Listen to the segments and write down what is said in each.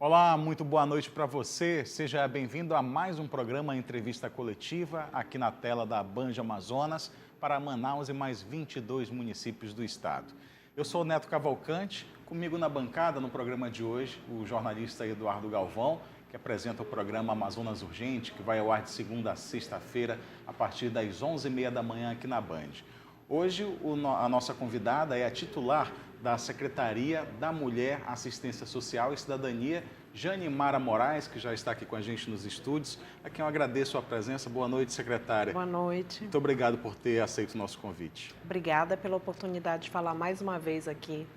Olá, muito boa noite para você. Seja bem-vindo a mais um programa Entrevista Coletiva aqui na tela da Band Amazonas para Manaus e mais 22 municípios do estado. Eu sou o Neto Cavalcante, comigo na bancada no programa de hoje o jornalista Eduardo Galvão, que apresenta o programa Amazonas Urgente, que vai ao ar de segunda a sexta-feira a partir das 11h30 da manhã aqui na Band. Hoje a nossa convidada é a titular da Secretaria da Mulher, Assistência Social e Cidadania, Janimara Moraes, que já está aqui com a gente nos estúdios, a quem eu agradeço a presença. Boa noite, secretária. Boa noite. Muito obrigado por ter aceito o nosso convite. Obrigada pela oportunidade de falar mais uma vez aqui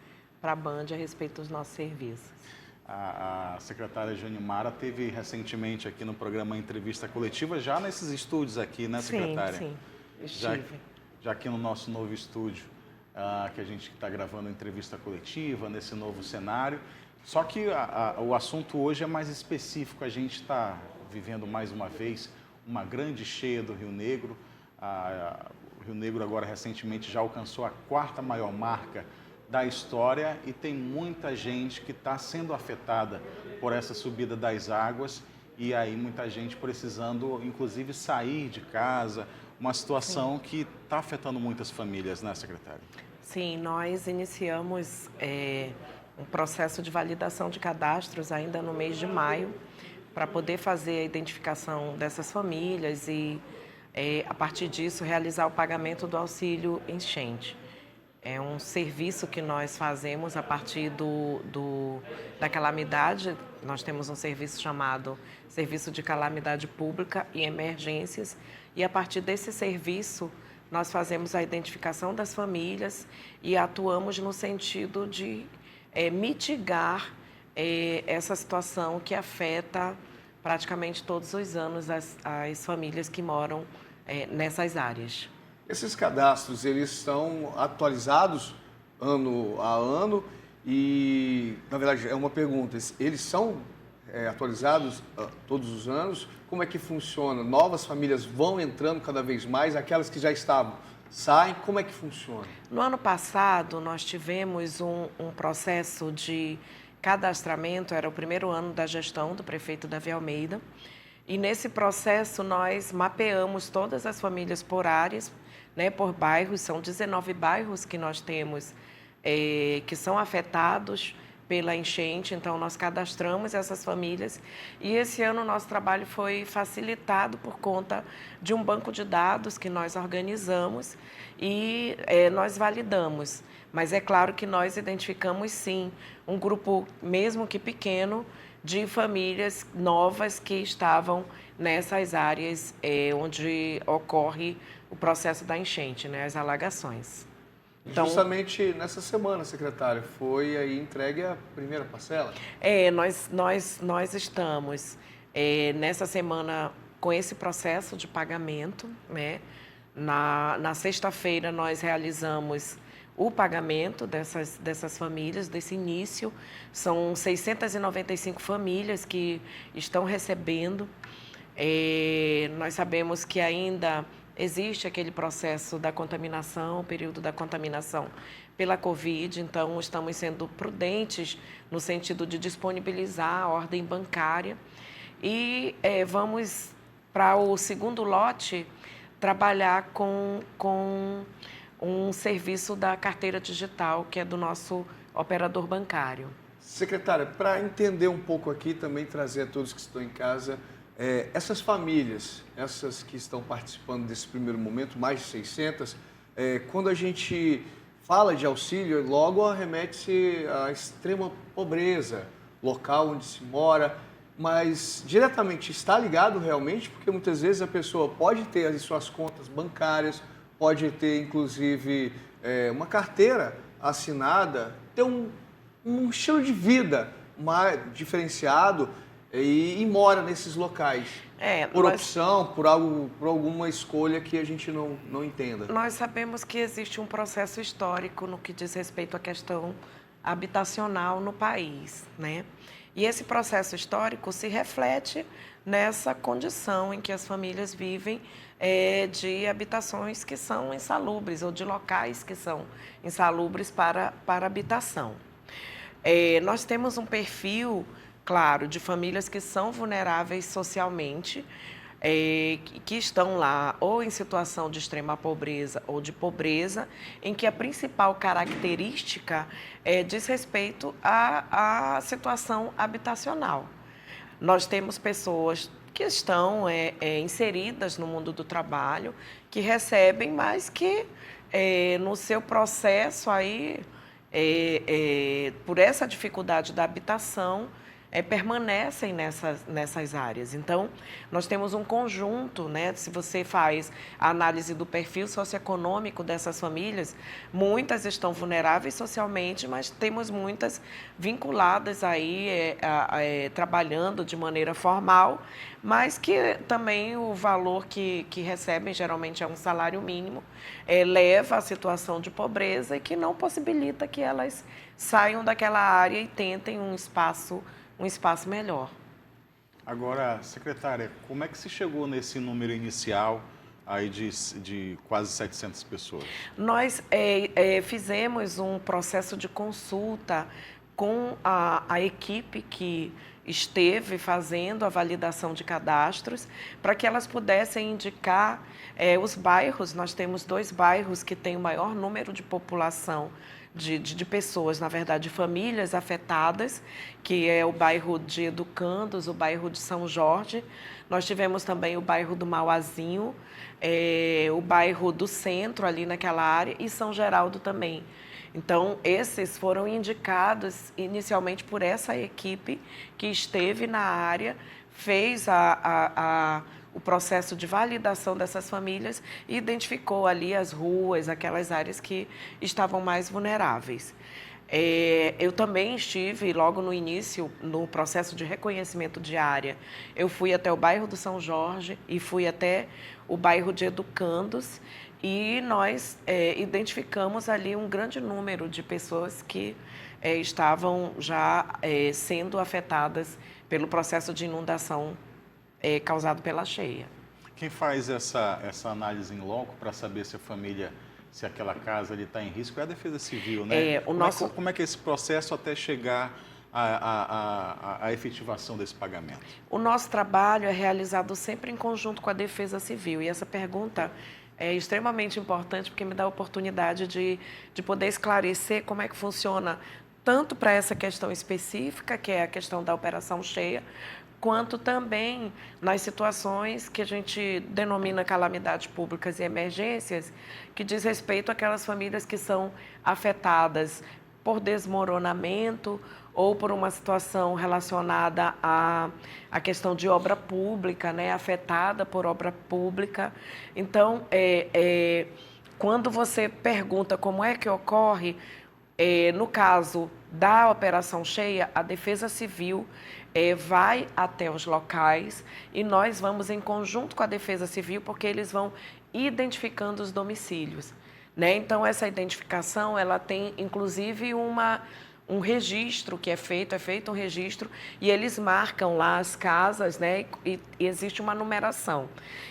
para a Band a respeito dos nossos serviços. A secretária Janimara esteve recentemente aqui no programa Entrevista Coletiva, já nesses estúdios aqui, né, secretária? Sim, estive. Já aqui no nosso novo estúdio, que a gente está gravando entrevista coletiva, nesse novo cenário. Só que o assunto hoje é mais específico. A gente está vivendo mais uma vez uma grande cheia do Rio Negro. O Rio Negro agora recentemente já alcançou a quarta maior marca da história e tem muita gente que está sendo afetada por essa subida das águas e aí muita gente precisando, inclusive, sair de casa. Uma situação que está afetando muitas famílias, né, secretária? Sim, nós iniciamos um processo de validação de cadastros ainda no mês de maio para poder fazer a identificação dessas famílias e, a partir disso, realizar o pagamento do auxílio enchente. É um serviço que nós fazemos a partir da calamidade. Nós temos um serviço chamado Serviço de Calamidade Pública e Emergências. E a partir desse serviço, nós fazemos a identificação das famílias e atuamos no sentido de mitigar essa situação que afeta praticamente todos os anos as famílias que moram nessas áreas. Esses cadastros, eles são atualizados ano a ano e, na verdade, é uma pergunta, eles são atualizados todos os anos? Como é que funciona? Novas famílias vão entrando cada vez mais, aquelas que já estavam saem? Como é que funciona? No ano passado, nós tivemos um processo de cadastramento, era o primeiro ano da gestão do prefeito Davi Almeida, e nesse processo nós mapeamos todas as famílias por áreas, né, por bairros. São 19 bairros que nós temos que são afetados pela enchente, então nós cadastramos essas famílias e esse ano o nosso trabalho foi facilitado por conta de um banco de dados que nós organizamos e nós validamos. Mas é claro que nós identificamos sim um grupo, mesmo que pequeno, de famílias novas que estavam nessas áreas onde ocorre o processo da enchente, né, as alagações. Então, justamente nessa semana, secretária, foi aí entregue a primeira parcela? Nós estamos nessa semana com esse processo de pagamento, né? Na sexta-feira nós realizamos o pagamento dessas famílias, desse início. São 695 famílias que estão recebendo. Nós sabemos que ainda existe aquele processo da contaminação, o período da contaminação pela Covid, então estamos sendo prudentes no sentido de disponibilizar a ordem bancária e vamos para o segundo lote trabalhar com um serviço da carteira digital, que é do nosso operador bancário. Secretária, para entender um pouco aqui, também trazer a todos que estão em casa, essas famílias, essas que estão participando desse primeiro momento, mais de 600, quando a gente fala de auxílio, logo remete-se à extrema pobreza, local onde se mora, mas diretamente está ligado realmente, porque muitas vezes a pessoa pode ter as suas contas bancárias, pode ter inclusive uma carteira assinada, ter um estilo de vida mais diferenciado, e mora nesses locais, por opção, por alguma escolha que a gente não entenda. Nós sabemos que existe um processo histórico no que diz respeito à questão habitacional no país, né? E esse processo histórico se reflete nessa condição em que as famílias vivem de habitações que são insalubres ou de locais que são insalubres para habitação. Nós temos um perfil claro, de famílias que são vulneráveis socialmente, que estão lá ou em situação de extrema pobreza ou de pobreza, em que a principal característica diz respeito à situação habitacional. Nós temos pessoas que estão inseridas no mundo do trabalho, que recebem, mas que no seu processo aí, por essa dificuldade da habitação, permanecem nessas áreas. Então, nós temos um conjunto, né? Se você faz a análise do perfil socioeconômico dessas famílias, muitas estão vulneráveis socialmente, mas temos muitas vinculadas aí, trabalhando de maneira formal, mas que também o valor que recebem, geralmente é um salário mínimo, leva à situação de pobreza e que não possibilita que elas saiam daquela área e tentem um espaço melhor. Agora, secretária, como é que se chegou nesse número inicial aí de quase 700 pessoas? Nós fizemos um processo de consulta com a equipe que esteve fazendo a validação de cadastros, para que elas pudessem indicar os bairros. Nós temos 2 bairros que têm o maior número de população, de pessoas, na verdade, de famílias afetadas, que é o bairro de Educandos, o bairro de São Jorge. Nós tivemos também o bairro do Mauazinho, o bairro do Centro, ali naquela área, e São Geraldo também. Então, esses foram indicados inicialmente por essa equipe que esteve na área, fez o processo de validação dessas famílias e identificou ali as ruas, aquelas áreas que estavam mais vulneráveis. Eu também estive, logo no início, no processo de reconhecimento de área. Eu fui até o bairro do São Jorge e fui até o bairro de Educandos e nós identificamos ali um grande número de pessoas que estavam já sendo afetadas pelo processo de inundação causado pela cheia. Quem faz essa análise em loco para saber se a família, se aquela casa está em risco é a Defesa Civil, né? Como é que é esse processo até chegar à efetivação desse pagamento? O nosso trabalho é realizado sempre em conjunto com a Defesa Civil, e essa pergunta é extremamente importante porque me dá a oportunidade de poder esclarecer como é que funciona, tanto para essa questão específica, que é a questão da operação cheia, quanto também nas situações que a gente denomina calamidades públicas e emergências, que diz respeito àquelas famílias que são afetadas por desmoronamento ou por uma situação relacionada à questão de obra pública, né, afetada por obra pública. Então, quando você pergunta como é que ocorre, no caso da operação cheia, a Defesa Civil vai até os locais e nós vamos em conjunto com a Defesa Civil, porque eles vão identificando os domicílios, né? Então, essa identificação, ela tem, inclusive, um registro que é feito um registro e eles marcam lá as casas, né? E existe uma numeração.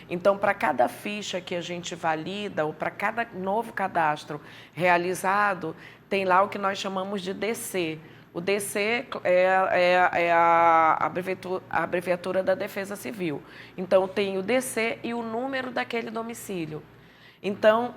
Então, para cada ficha que a gente valida ou para cada novo cadastro realizado, tem lá o que nós chamamos de DC. O DC é a abreviatura da Defesa Civil. Então, tem o DC e o número daquele domicílio. Então,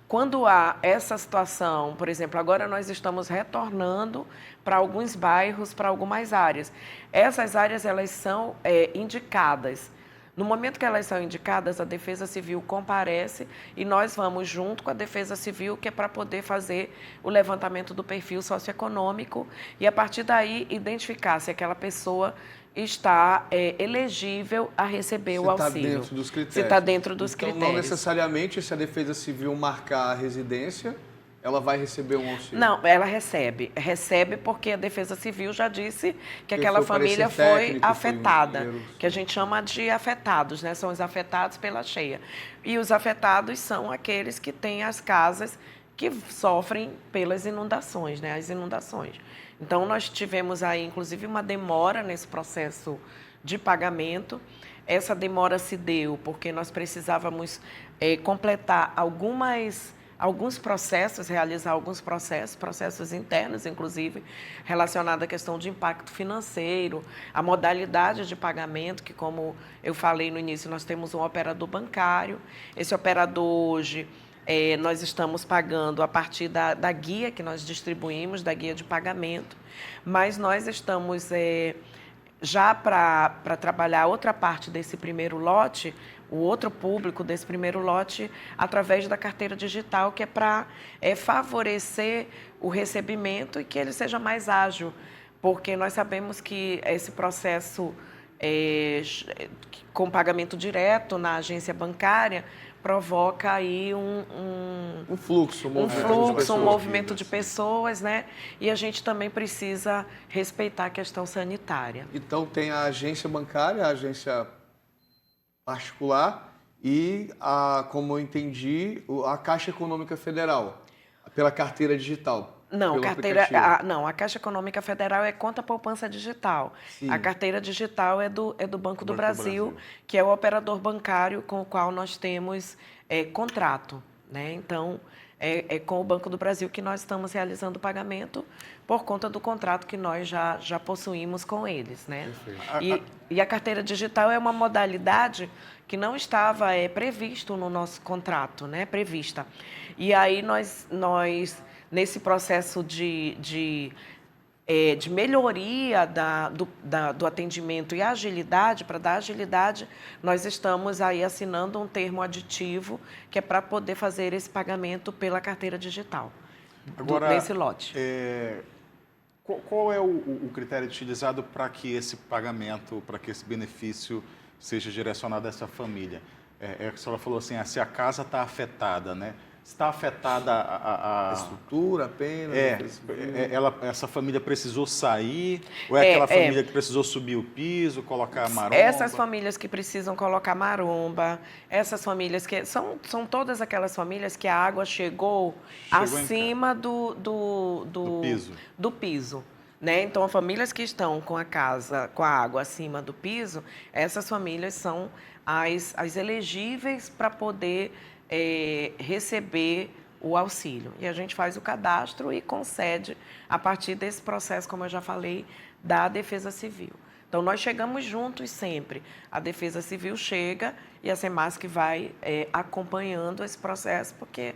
quando há essa situação, por exemplo, agora nós estamos retornando para alguns bairros, para algumas áreas. Essas áreas, elas são indicadas. No momento que elas são indicadas, a Defesa Civil comparece e nós vamos junto com a Defesa Civil, que é para poder fazer o levantamento do perfil socioeconômico e, a partir daí, identificar se aquela pessoa está elegível a receber o auxílio. Se está dentro dos critérios. Se está dentro dos critérios. Não necessariamente, se a Defesa Civil marcar a residência, ela vai receber um auxílio? Não, ela recebe. Recebe porque a Defesa Civil já disse que aquela família foi afetada, que a gente chama de afetados, né? São os afetados pela cheia. E os afetados são aqueles que têm as casas que sofrem pelas inundações, né? As inundações. Então, nós tivemos aí, inclusive, uma demora nesse processo de pagamento. Essa demora se deu porque nós precisávamos completar algumas alguns processos, realizar alguns processos internos, inclusive, relacionados à questão de impacto financeiro, a modalidade de pagamento, que, como eu falei no início, nós temos um operador bancário. Esse operador hoje, nós estamos pagando a partir da guia que nós distribuímos, da guia de pagamento, mas nós estamos já para trabalhar outra parte desse primeiro lote, o outro público desse primeiro lote, através da carteira digital, que é para favorecer o recebimento e que ele seja mais ágil, porque nós sabemos que esse processo com pagamento direto na agência bancária provoca aí um fluxo, um movimento de pessoas, né? E a gente também precisa respeitar a questão sanitária. Então tem a agência bancária, a agência particular e, como eu entendi, a Caixa Econômica Federal, pela carteira digital. Não, a Caixa Econômica Federal é conta poupança digital. Sim. A carteira digital é do Banco do Brasil, que é o operador bancário com o qual nós temos contrato, né? Então, é com o Banco do Brasil que nós estamos realizando o pagamento por conta do contrato que nós já possuímos com eles, né? E a carteira digital é uma modalidade que não estava previsto no nosso contrato, né? Prevista. E aí nós nesse processo de melhoria do atendimento e agilidade, para dar agilidade, nós estamos aí assinando um termo aditivo que é para poder fazer esse pagamento pela carteira digital. Agora, nesse lote. Qual é o critério utilizado para que esse pagamento, para que esse benefício seja direcionado a essa família? A senhora falou assim, se a casa está afetada, né? Está afetada a estrutura apenas? Essa família precisou sair? Ou é aquela família que precisou subir o piso, colocar maromba? Essas famílias que precisam colocar maromba, essas famílias que... São todas aquelas famílias que a água chegou acima do piso. Né? Então, as famílias que estão com a água acima do piso, essas famílias são as elegíveis para poder receber o auxílio. E a gente faz o cadastro e concede a partir desse processo, como eu já falei, da Defesa Civil. Então, nós chegamos juntos sempre. A Defesa Civil chega e a Semasc vai acompanhando esse processo, porque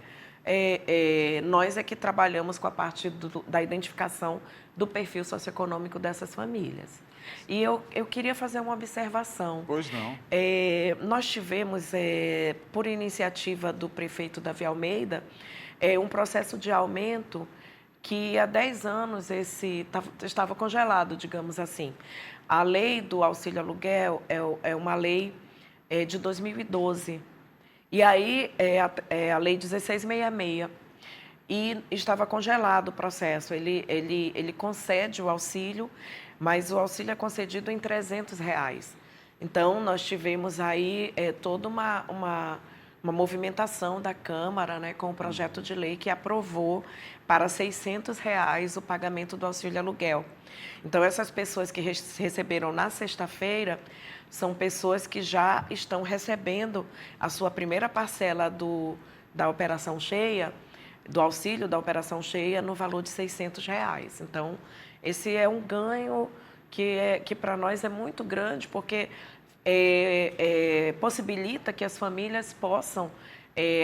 nós é que trabalhamos com a parte da identificação do perfil socioeconômico dessas famílias. E eu queria fazer uma observação. Pois não. Nós tivemos, por iniciativa do prefeito Davi Almeida, um processo de aumento que há 10 anos estava congelado, digamos assim. A lei do auxílio aluguel é uma lei de 2012. E aí a lei 1666. E estava congelado o processo. Ele concede o auxílio, mas o auxílio é concedido em R$300. Então, nós tivemos aí toda uma movimentação da Câmara, né, com o projeto de lei que aprovou para R$600 o pagamento do auxílio aluguel. Então, essas pessoas que receberam na sexta-feira são pessoas que já estão recebendo a sua primeira parcela da operação cheia, do auxílio da operação cheia, no valor de R$600. Então, esse é um ganho que para nós é muito grande, porque possibilita que as famílias possam,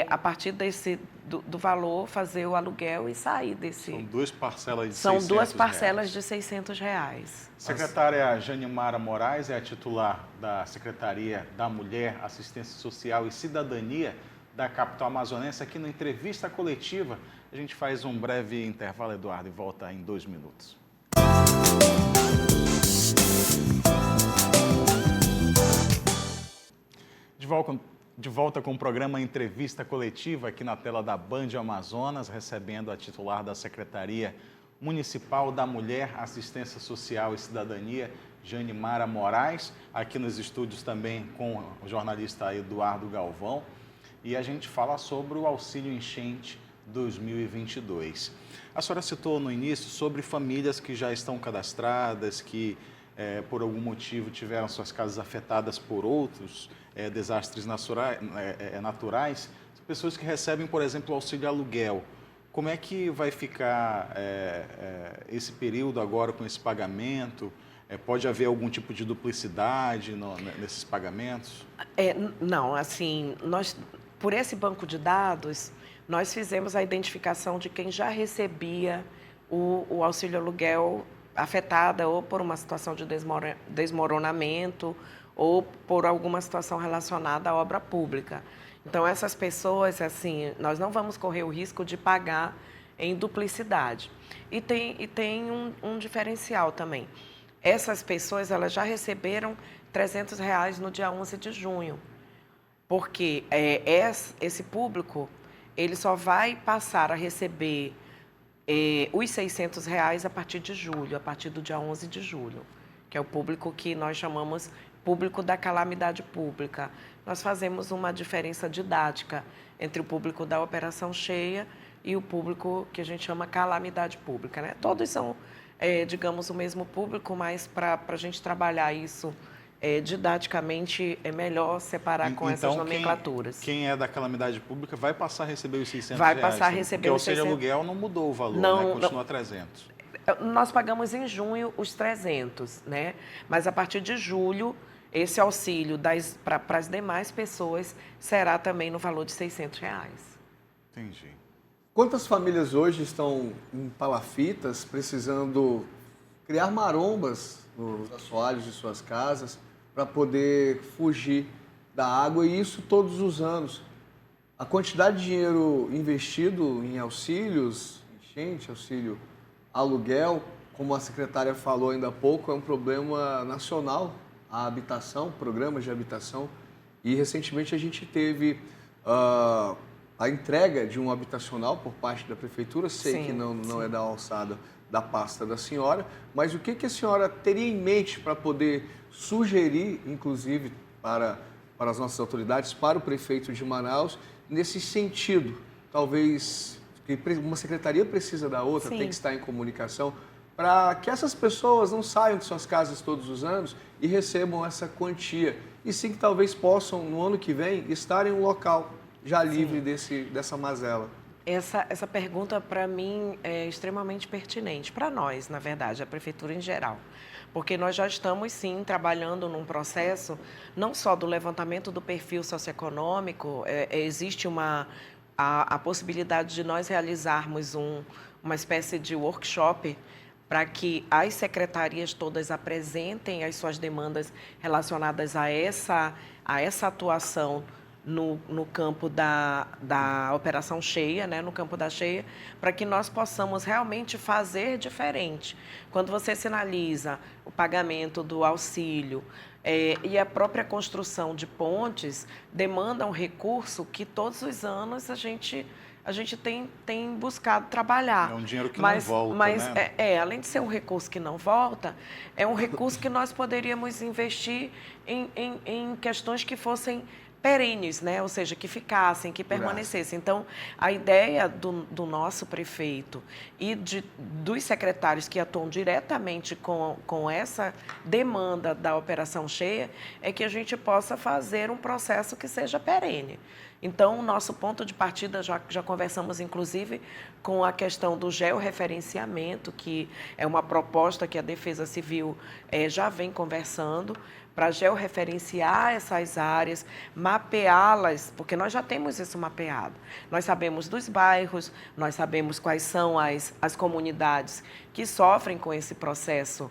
a partir do valor, fazer o aluguel e sair desse... São duas parcelas de São R$600. duas parcelas de R$600. Secretária Janimara Moraes é a titular da Secretaria da Mulher, Assistência Social e Cidadania da capital amazonense. Aqui no Entrevista Coletiva, a gente faz um breve intervalo, Eduardo, e volta em 2 minutos. De volta com o programa Entrevista Coletiva aqui na tela da Band Amazonas, recebendo a titular da Secretaria Municipal da Mulher, Assistência Social e Cidadania, Janimara Moraes, aqui nos estúdios também com o jornalista Eduardo Galvão. E a gente fala sobre o Auxílio Enchente 2022. A senhora citou no início sobre famílias que já estão cadastradas, que por algum motivo tiveram suas casas afetadas por outros desastres naturais. pessoas que recebem, por exemplo, o auxílio aluguel. Como é que vai ficar esse período agora com esse pagamento? Pode haver algum tipo de duplicidade nesses pagamentos? Não, assim, por esse banco de dados, nós fizemos a identificação de quem já recebia o auxílio aluguel afetada ou por uma situação de desmoronamento ou por alguma situação relacionada à obra pública. Então, essas pessoas, assim, nós não vamos correr o risco de pagar em duplicidade. E tem um diferencial também. Essas pessoas, elas já receberam R$ 300 no dia 11 de junho, porque esse público, ele só vai passar a receber os R$ 600 a partir de julho, a partir do dia 11 de julho, que é o público que nós chamamos público da calamidade pública. Nós fazemos uma diferença didática entre o público da operação cheia e o público que a gente chama calamidade pública, né? Todos são, digamos, o mesmo público, mas para a gente trabalhar isso didaticamente é melhor separar com essas nomenclaturas. Quem é da calamidade pública vai passar a receber os R$ 600? Vai passar a receber os 600. Porque o auxílio aluguel não mudou o valor, não, né? Continua 300. Nós pagamos em junho os 300, né? Mas a partir de julho, esse auxílio para as demais pessoas será também no valor de R$ 600. Entendi. Quantas famílias hoje estão em palafitas, precisando criar marombas nos assoalhos de suas casas para poder fugir da água, e isso todos os anos? A quantidade de dinheiro investido em auxílios, enchente, auxílio aluguel, como a secretária falou ainda há pouco, é um problema nacional, a habitação, programas de habitação, e recentemente a gente teve a entrega de um habitacional por parte da prefeitura. Sei sim, que não sim. é da alçada da pasta da senhora, mas o que a senhora teria em mente para poder sugerir, inclusive, para as nossas autoridades, para o prefeito de Manaus, nesse sentido? Talvez que uma secretaria precisa da outra, Sim. tem que estar em comunicação, para que essas pessoas não saiam de suas casas todos os anos e recebam essa quantia, e sim que talvez possam, no ano que vem, estar em um local já livre dessa mazela. Essa pergunta, para mim, é extremamente pertinente, para nós, na verdade, a Prefeitura em geral. Porque nós já estamos, sim, trabalhando num processo, não só do levantamento do perfil socioeconômico, existe a possibilidade de nós realizarmos uma espécie de workshop para que as secretarias todas apresentem as suas demandas relacionadas a essa atuação no campo da operação cheia, né, no campo da cheia, para que nós possamos realmente fazer diferente. Quando você sinaliza o pagamento do auxílio e a própria construção de pontes, demanda um recurso que todos os anos a gente tem buscado trabalhar. É um dinheiro que não volta, mas né? Além de ser um recurso que não volta, é um recurso que nós poderíamos investir em questões que fossem perenes, né? Ou seja, que ficassem, que permanecessem. Então, a ideia do nosso prefeito e dos secretários que atuam diretamente com essa demanda da operação cheia é que a gente possa fazer um processo que seja perene. Então, o nosso ponto de partida, já conversamos, inclusive, com a questão do georreferenciamento, que é uma proposta que a Defesa Civil já vem conversando, para georreferenciar essas áreas, mapeá-las, porque nós já temos isso mapeado. Nós sabemos dos bairros, nós sabemos quais são as comunidades que sofrem com esse processo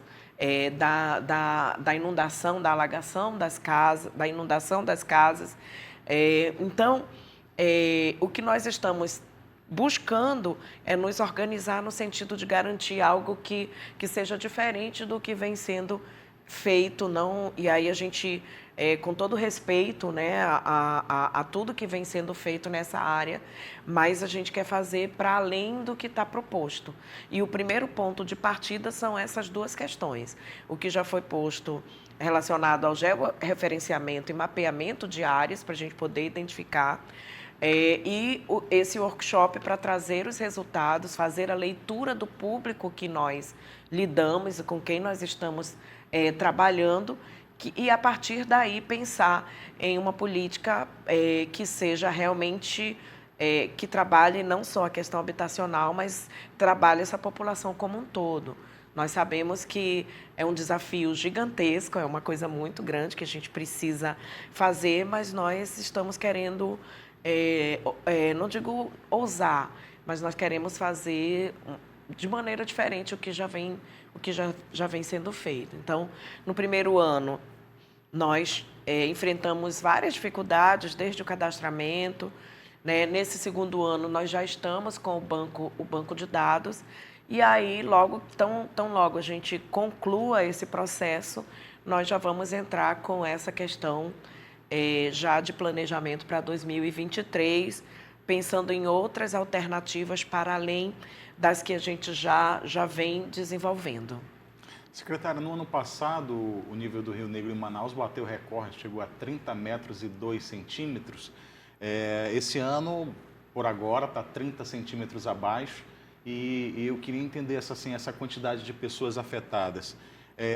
da inundação, da alagação das casas, da inundação das casas. Então, o que nós estamos buscando é nos organizar no sentido de garantir algo que seja diferente do que vem sendo feito, não, e aí a gente, com todo respeito, né, a tudo que vem sendo feito nessa área, mas a gente quer fazer para além do que está proposto. E o primeiro ponto de partida são essas duas questões. O que já foi posto relacionado ao georreferenciamento e mapeamento de áreas, para a gente poder identificar, esse workshop para trazer os resultados, fazer a leitura do público que nós lidamos e com quem nós estamos trabalhando, e a partir daí pensar em uma política que seja realmente, que trabalhe não só a questão habitacional, mas trabalhe essa população como um todo. Nós sabemos que é um desafio gigantesco, é uma coisa muito grande que a gente precisa fazer, mas nós estamos querendo, não digo ousar, mas nós queremos fazer de maneira diferente o que já vem sendo feito. Então, no primeiro ano, nós enfrentamos várias dificuldades, desde o cadastramento, né? Nesse segundo ano, nós já estamos com o banco de dados, e aí, tão logo a gente conclua esse processo, nós já vamos entrar com essa questão já de planejamento para 2023, pensando em outras alternativas para além das que a gente já vem desenvolvendo. Secretária, no ano passado, o nível do Rio Negro em Manaus bateu recorde, chegou a 30 metros e 2 centímetros. Esse ano, por agora, está 30 centímetros abaixo. E eu queria entender essa quantidade de pessoas afetadas.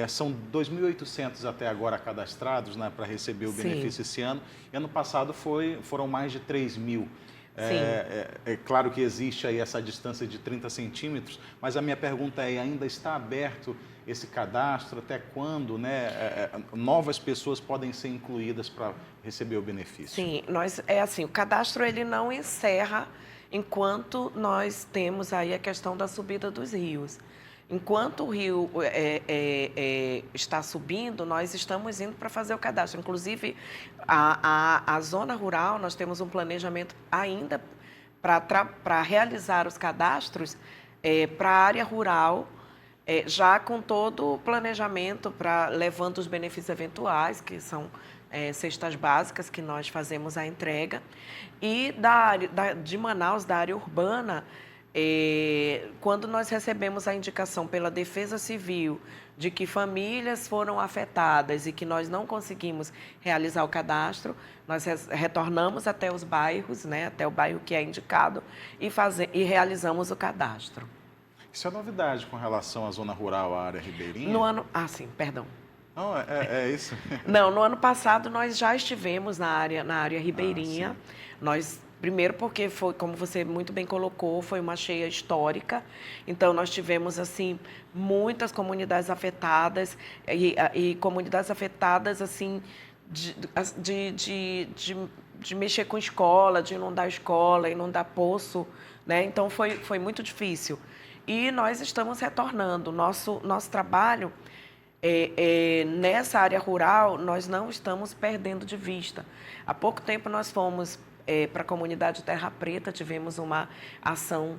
São 2.800 até agora cadastrados, né, para receber o benefício esse ano. E ano passado foram mais de 3.000. É claro que existe aí essa distância de 30 centímetros, mas a minha pergunta ainda está aberto esse cadastro? Até quando, né, novas pessoas podem ser incluídas para receber o benefício? Sim, o cadastro ele não encerra enquanto nós temos aí a questão da subida dos rios. Enquanto o rio está subindo, nós estamos indo para fazer o cadastro. Inclusive, a zona rural, nós temos um planejamento ainda para realizar os cadastros para a área rural, já com todo o planejamento levando os benefícios eventuais, que são cestas básicas que nós fazemos a entrega. E de Manaus, da área urbana, quando nós recebemos a indicação pela Defesa Civil de que famílias foram afetadas e que nós não conseguimos realizar o cadastro, nós retornamos até os bairros, né, até o bairro que é indicado, e realizamos o cadastro. Isso é novidade com relação à zona rural, à área ribeirinha? Sim, perdão. Não, é isso? Não, no ano passado nós já estivemos na área ribeirinha. Primeiro porque foi, como você muito bem colocou, foi uma cheia histórica. Então, nós tivemos, assim, muitas comunidades afetadas e comunidades afetadas, assim, de mexer com escola, de inundar escola, inundar poço, né? Então, foi muito difícil. E nós estamos retornando. Nosso trabalho nessa área rural, nós não estamos perdendo de vista. Há pouco tempo nós fomos para a comunidade Terra Preta, tivemos uma ação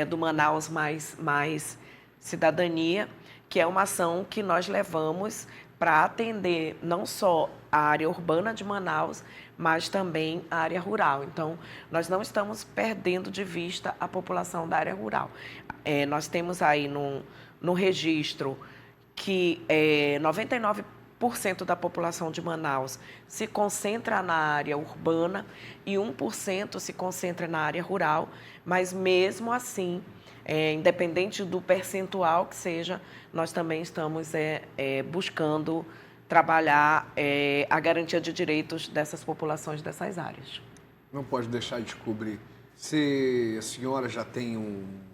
do Manaus Mais Cidadania, que é uma ação que nós levamos para atender não só a área urbana de Manaus, mas também a área rural. Então, nós não estamos perdendo de vista a população da área rural. Nós temos aí no registro que 99% da população de Manaus se concentra na área urbana e 1% se concentra na área rural, mas mesmo assim, independente do percentual que seja, nós também estamos buscando trabalhar a garantia de direitos dessas populações dessas áreas. Não pode deixar de cobrir. Se a senhora já tem um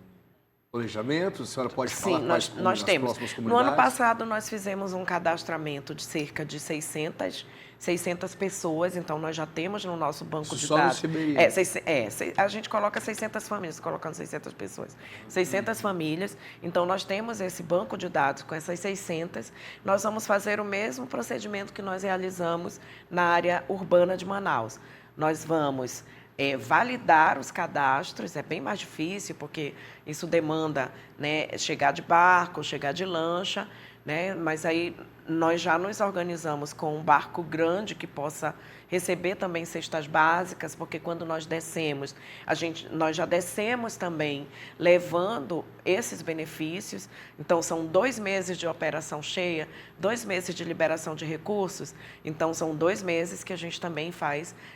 planejamento, a senhora pode falar nós nas temos. próximas comunidades? No ano passado, nós fizemos um cadastramento de cerca de 600 pessoas, então nós já temos no nosso banco de dados. Só no Ribeirinho? A gente coloca 600 famílias, colocando 600 pessoas. 600 famílias, então nós temos esse banco de dados com essas 600. Nós vamos fazer o mesmo procedimento que nós realizamos na área urbana de Manaus. Nós vamos validar os cadastros, é bem mais difícil, porque isso demanda, né, chegar de barco, chegar de lancha, né, mas aí nós já nos organizamos com um barco grande que possa receber também cestas básicas, porque quando nós descemos, nós já descemos também levando esses benefícios. Então, são 2 meses de operação cheia, 2 meses de liberação de recursos. Então, são 2 meses que a gente também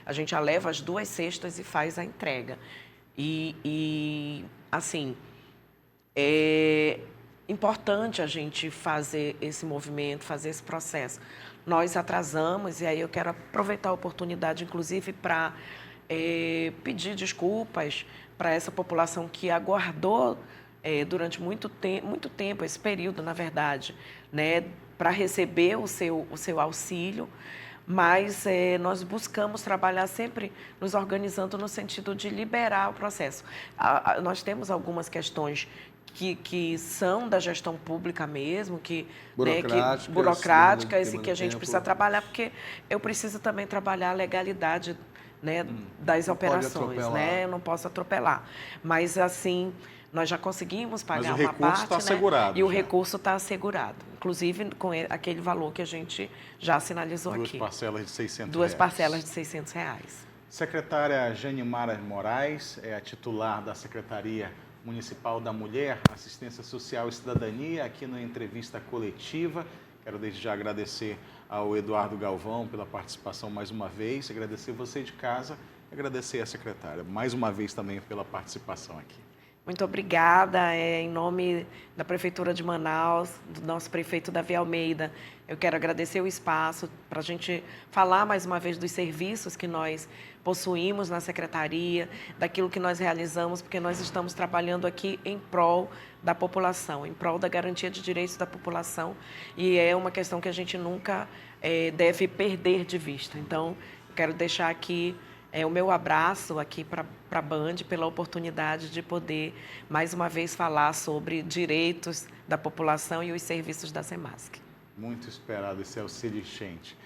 a gente já leva as 2 cestas e faz a entrega. Assim, é importante a gente fazer esse movimento, fazer esse processo. nós atrasamos, e aí eu quero aproveitar a oportunidade, inclusive, para pedir desculpas para essa população que aguardou durante muito tempo, esse período, na verdade, né, para receber o seu auxílio, mas nós buscamos trabalhar sempre nos organizando no sentido de liberar o processo. Nós temos algumas questões que são da gestão pública mesmo, burocráticas e que a gente precisa trabalhar, porque eu preciso também trabalhar a legalidade, né, das operações, né? Eu não posso atropelar. Mas, assim, nós já conseguimos pagar uma parte, mas o recurso está assegurado. E o recurso está assegurado, inclusive com aquele valor que a gente já sinalizou aqui. Duas parcelas de R$600. Duas parcelas de R$600. Secretária Janimara Moraes é a titular da Secretaria Municipal da Mulher, Assistência Social e Cidadania, aqui na entrevista coletiva. Quero desde já agradecer ao Eduardo Galvão pela participação mais uma vez, agradecer você de casa e agradecer à secretária mais uma vez também pela participação aqui. Muito obrigada. Em nome da Prefeitura de Manaus, do nosso prefeito Davi Almeida, eu quero agradecer o espaço para a gente falar mais uma vez dos serviços que nós possuímos na Secretaria, daquilo que nós realizamos, porque nós estamos trabalhando aqui em prol da população, em prol da garantia de direitos da população, e é uma questão que a gente nunca deve perder de vista. Então, eu quero deixar aqui o meu abraço aqui para a Band, pela oportunidade de poder, mais uma vez, falar sobre direitos da população e os serviços da SEMASC. Muito esperado esse auxílio enchente.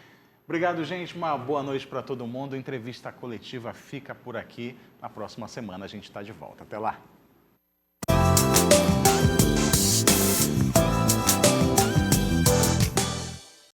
Obrigado, gente. Uma boa noite para todo mundo. A entrevista coletiva fica por aqui. Na próxima semana a gente está de volta. Até lá.